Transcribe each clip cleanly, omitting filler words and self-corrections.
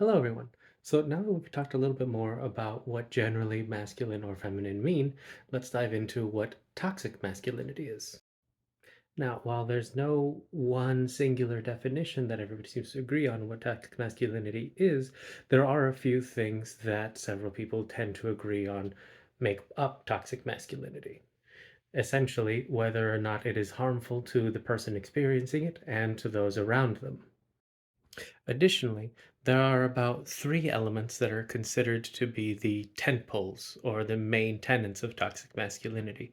Hello, everyone. So now that we've talked a little bit more about what generally masculine or feminine mean, let's dive into what toxic masculinity is. Now, while there's no one singular definition that everybody seems to agree on what toxic masculinity is, there are a few things that several people tend to agree on make up toxic masculinity. Essentially, whether or not it is harmful to the person experiencing it and to those around them. Additionally, there are about three elements that are considered to be the tent poles or the main tenets of toxic masculinity.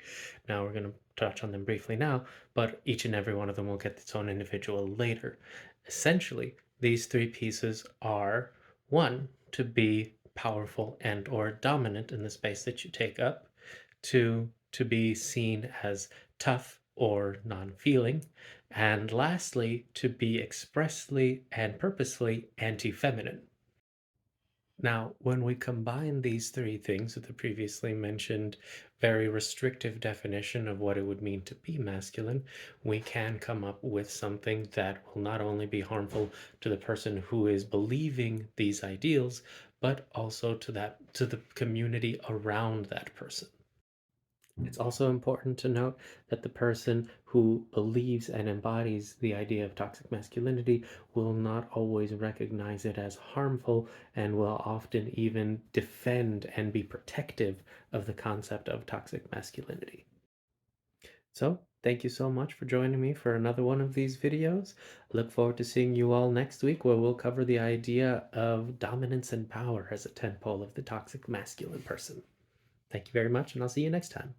Now, we're going to touch on them briefly now, but each and every one of them will get its own individual later. Essentially, these three pieces are one, to be powerful and or dominant in the space that you take up, two, to be seen as tough or non-feeling, and lastly, to be expressly and purposefully anti-feminine. Now, when we combine these three things with the previously mentioned very restrictive definition of what it would mean to be masculine, we can come up with something that will not only be harmful to the person who is believing these ideals, but also to the community around that person. It's also important to note that the person who believes and embodies the idea of toxic masculinity will not always recognize it as harmful and will often even defend and be protective of the concept of toxic masculinity. So, thank you so much for joining me for another one of these videos. Look forward to seeing you all next week where we'll cover the idea of dominance and power as a tentpole of the toxic masculine person. Thank you very much, and I'll see you next time.